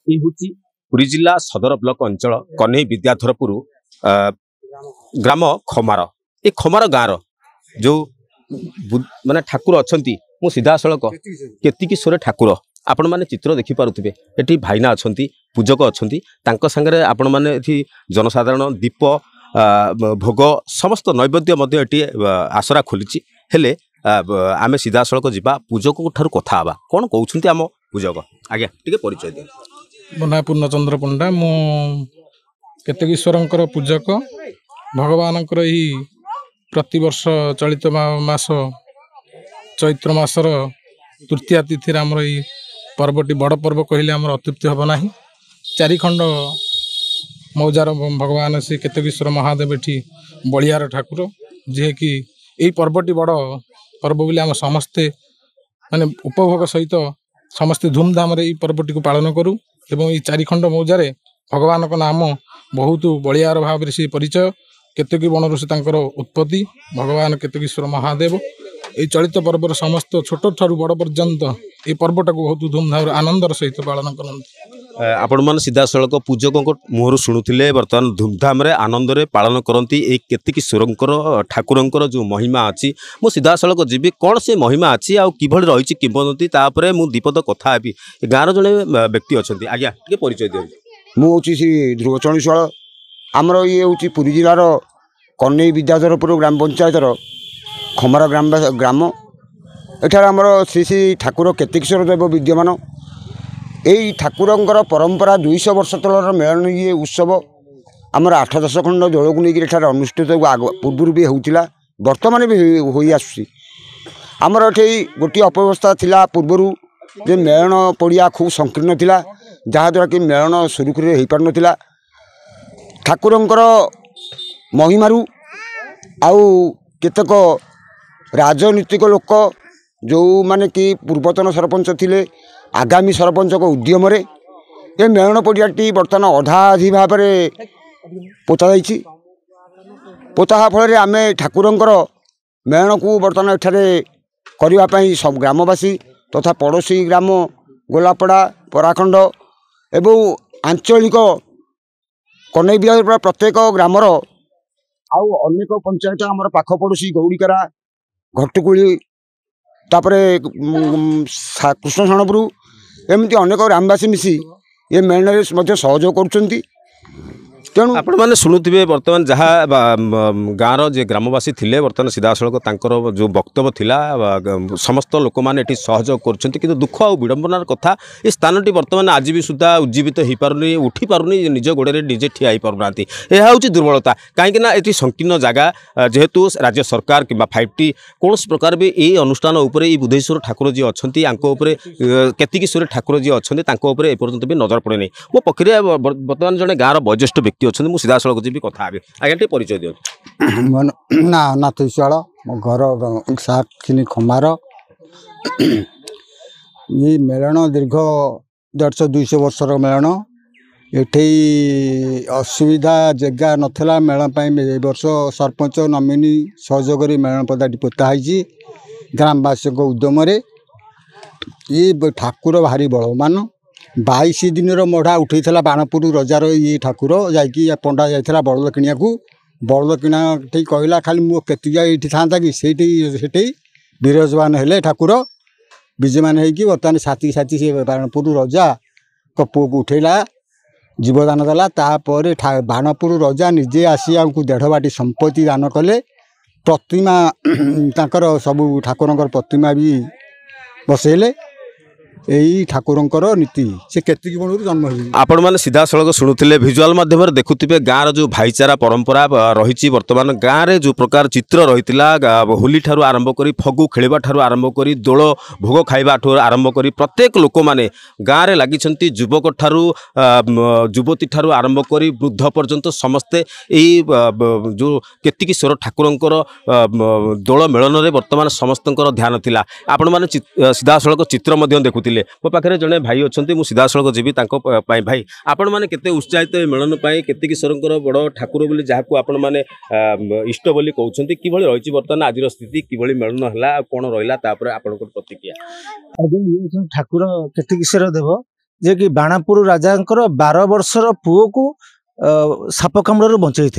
ये हूँ पुरी जिला सदर ब्लॉक अंचल कन्हई विद्याधरपुर ग्राम खमार ये खमार गाँव जो माने ठाकुर अच्छा मु सीधा सड़क केतिकीश्वर ठाकुर आपण मैंने चित्र देखिपे ये भाईना अच्छा पूजक अच्छा सागर आपण मैंने जनसाधारण दीप भोग समस्त नैवेद्य ये आसरा खोली हेले आमे सीधा सड़क जावा पूजक ठार कथा हवा कौन कहते आम पूजक आज्ञा टे परिचय दिए बना पूर्णचंद्र पंडा मु केतकीश्वर पूजक भगवान प्रतिवर्ष चलित मास चैत्र मासर तृतीया तिथि आमर ये पर्वटी बड़ पर्व कहले आमर अतृप्ति हम ना चारिखंड मौजार भगवान से केतकीश्वर महादेव एठी बलियार ठाकुर जे कि यही पर्वटी बड़ पर्व बोली आम समस्ते माने उपभोग सहित समस्ते धूमधाम रे पर्वटी को पालन करूँ एवं ये चारिखंड मौजारे भगवान का नाम बहुत बलियार भाव से परिचय केतकी बणर से उत्पत्ति भगवान केतकीश्वर महादेव ये चलित पर्वर समस्त छोट ठारू बड़ पर्यंत ये पर्वटा को बहुत धूमधाम आनंदर सहित पालन करते आपण मन सीधा सड़क पूजक मुहर शुणुले बर्तमान धूमधाम आनंद रे पालन करती केतकीश्वर ठाकुर जो महिमा अच्छी मु सीधा सड़क जीवी कौन से महिमा अच्छी आि रही किंवदंती मु दीपद कथा हेबी गाँव जड़े व्यक्ति अच्छा आज्ञा टे परिचय दिखाँ मुझे श्री ध्रुव चणीशाल आमर ये हूँ पुरी जिलार कन्हई विद्याधरपुर ग्राम पंचायतर खमार ग्राम एठार आमर श्री श्री ठाकुर केतकीश्वर देव विद्यमान यही ठाकुरंकर परंपरा 200 वर्ष तलर मेलन ये उत्सव आमर 8-10 खंड दल को लेकर अनुष्ठित पूर्व भी होता बर्तमान भी हो आसुची आमर ये गोटे अव्यवस्था थिला पूर्वर जे मेलन पड़िया खूब संकीर्ण थिला जहाँद्वारा कि मेलन सुरुखुरी हो पार नाला ठाकुरंकर महिमारू आउ केतक राजनीतिक लोक जो माने कि पूर्वतन सरपंच थिले आगामी सरपंच को उद्यम ये मेलन पड़ियाटी बर्तमान अधाधि भाव में पोता जाइछि पोता फल आम ठाकुरंकर मेलन को बर्तमान एठारे करने सब ग्रामवासी तथा पड़ोशी ग्राम गोलापड़ा पराखंड एवं आंचलिक कन्हई विद्याधर प्रत्येक ग्रामर आउ अनेक पंचायत आमर पाख पड़ोशी गौड़ीकरा घटकुली तापरे कृष्ण शरणपुर एमती अनेक ग्रामवासी मिसी ये मेलन सहयोग कर तेणु आपण मैंने शुणुवे बर्तमान जहाँ गाँव जे ग्रामवासी थे बर्तमान सीधा सड़क जो वक्तव्य थिला समस्त लोक मैंने सहयोग कर दुख और विडंबनार कथा ये स्थान बर्तमान आज भी सुधा उज्जीवित हो पारनी उठी पारनी निज गोड़े निजे ठिया हो पारना यह हूँ दुर्बलता कहीं ये संकीर्ण जगह जेहेतु राज्य सरकार कि 5T कौन प्रकार भी ये अनुष्ठान उपर बुधेश्वर ठाकुर जी अच्छा केतकीश्वर ठाकुर जी अच्छा एपर्यंत भी नजर पड़े नहीं मो पक्षे बर्तमान जड़े गाँव वयोज्येष्ठ व्यक्ति अच्छा मुझे सीधा सड़क जी कथा आज्ञा टे परिचय दिखाँ ना नाथ विशाल मो घर साक्षिनी खमार ये मेलन दीर्घ 150-200 वर्षर मेलन ये असुविधा जगह नाला मेलन वर्ष सरपंच नमिनी सहयोग मेलन पदाटी पोताई ग्रामवासी उद्यम ये ठाकुर भारी बलवान 22 दिन मढ़ा उठेला बाणपुर रजार ये ठाकुर जा पंडा जाइला बड़द किणा बड़द किणा कहला खाली मुझे ये था कि से विराजमान हेले ठाकुर विजयमान होगी बर्तमान साथी साथी से बाणपुर रजा को पुओ को उठेला जीवदान देला तापर बाणपुर रजा निजे आसी आमको 1.5 बाटी संपत्ति दान कले प्रतिमा तांकर सबू ठाकुरंकर प्रतिमा भी बसैले यही ठाकुरंकर नीति से केतकी बणु जन्म हुई आपण मैंने सीधा सड़क शुणुले भिजुआल माध्यम देखुवे गाँव जो भाईचारा परंपरा रही बर्तमान गाँव में जो प्रकार चित्र रही होली ठारू आरंभ कर फगु खेलवा ठारू आरंभ कर दोल भोग खाइबा ठारू आरंभ कर प्रत्येक लोक मैंने गाँव में लगी युवक ठारू युवती ठारू आरंभ कर वृद्ध पर्यंत समस्ते जो केतकीश्वर ठाकुरंकर दोल मेलन में बर्तमान समस्त ध्यान थिला आपण मैंने सीधा सड़क चित्र देखुले मो पाखे जड़े भाई अच्छा मुझे सीधा सड़क जीवी भाई आपण मैंने केते उत्साहित मिलन केतकीश्वर बड़ ठाकुर बोली जहाँ आपण मैंने इष्ट बोली कहते कि रही बर्तमान आज स्थिति कि मिलन है कौन रहा आप प्रतिक्रिया ठाकुर केतकीश्वर देव जे कि बाणापुर राजांकर 12 वर्षर पुओ को साप कामुड़ बचाई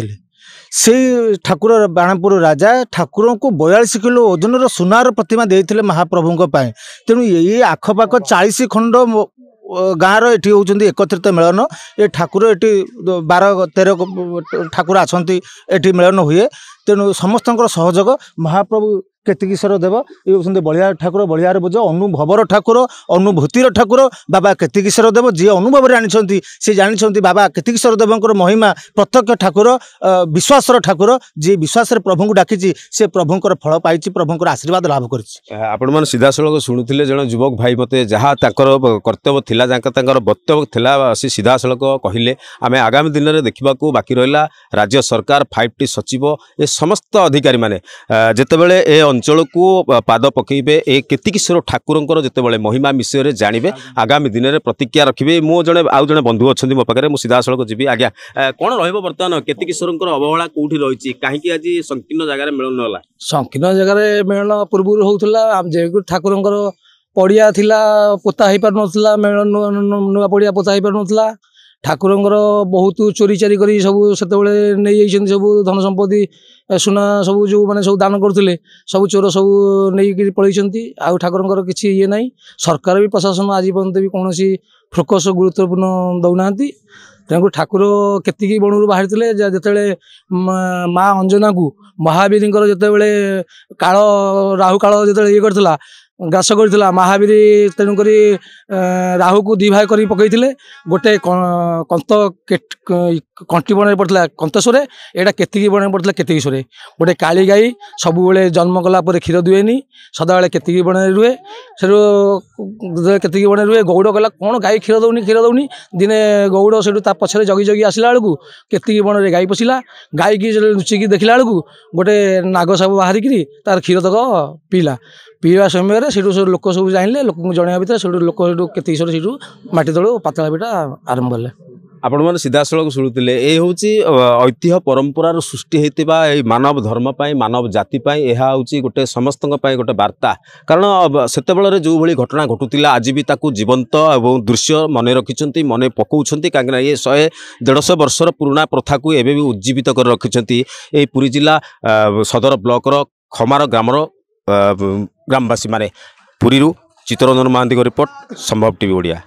से ठाकुर बाणापुर राजा ठाकुर को 42 किलो ओजन सुनार प्रतिमा देते महाप्रभु तेणु ये आखपाख 40 खंड गाँव ये होती एकत्रित मिलन ये ठाकुर ये 12-13 ठाकुर आसती ये मिलन हुए तेणु समस्त सहयोग महाप्रभु केतिकीश्वर देव ये होती बलिया ठाकुर बलियार बोझ अनुभवर ठाकुर अनुभूतिर ठाकुर बाबा केतिकीश्वर देव जी अनुभव जानी सी जानी बाबा केतिकीश्वर देवंकर महिमा प्रत्यक्ष ठाकुर विश्वासर ठाकुर जी विश्वास प्रभु को डाकी से प्रभुंर फल पाई प्रभुंर आशीर्वाद लाभ कर सीधासल शुणुते जन युवक भाई मत जहाँ कर्तव्य थिला वक्तव्य थिला सी सीधासल कहले आम आगामी दिन में देखा बाकी रहा राज्य सरकार 5T सचिव ये समस्त अधिकारी माने जितेबले ए अंचल को पाद पकईबे ए केतिकीश्वर ठाकुर जितेबले महिमा विषय में जानवे आगामी दिन में प्रतिक्रिया रखिए मो जड़े आउ जड़े बंधु अच्छा मो पाखे मुझे सीधासल जी आज्ञा कौन रर्तमान केतिकीश्वर अवहेला कौटी रही कहीं आज संकीर्ण जगार मिलन नाला संकीर्ण जगार मिलन पूर्व होता ठाकुर पड़िया थिला पोता हो पार ना मिलन नुआ पड़िया पोता हो पार ना ठाकुर बहुत चोरी चारी कर सब से नहीं सब धन संपत्ति सुना सब जो मैंने सब दान करते सब चोर सब नहीं पलैंती आउ ठाकुर किसी ये ना सरकार भी प्रशासन आज पर्यंत भी कौन फोकस गुरुत्वपूर्ण दौना तेणु ठाकुर केतिकी बणु बाहरी जिते माँ अंजना को महावीर जिते काल राहु काल जो ये करता ग्रास करता महावीर तेणुक राहु को 2 भाग कर पकई गोटे कंत कंटी बन पड़ता कंतेश्वर एटा केतिकी बन पड़ता केतिकीश्वर गोटे काली गाई सब जन्म कलापर क्षीर दुएनी सदाबे केतिकी बन रुहे से केतिकी बन रुहे गौड़ कहला कौन गाई क्षीर दौनी दिने गौड़ से पछे जगी जगी आसला बेलू केतिकी बन में गाई पशिला गाई की लुचिकी देखला बेलू गोटे नाग सब बाहरिक तार क्षीर तक पीवा समय से लोक सब जानले लोक जन भर से लोक केतिकीश्वर से माटी तलू पातला बेटा आरंभ कले आपण मैंने सीधासल शुणुते ये हूँ ऐतिह्य परंपरार सृष्टि होता मानव धर्म मानव जाति यह हूँ गोटे समस्त गोटे वार्ता कारण सेतबेले जो भली घटना घटुला आज भी ताकू जीवंत और दृश्य मन रखिंट मन पकाउछंती कहीं ये 100-150 वर्षर पुराना प्रथा को एवं भी उज्जीवित कर रखिंट ये पुरी जिला सदर ब्लॉकर खमार ग्रामर ग्रामवासी माने पुरी चित्तरंजन महांती रिपोर्ट संभव टीवी ओडिया।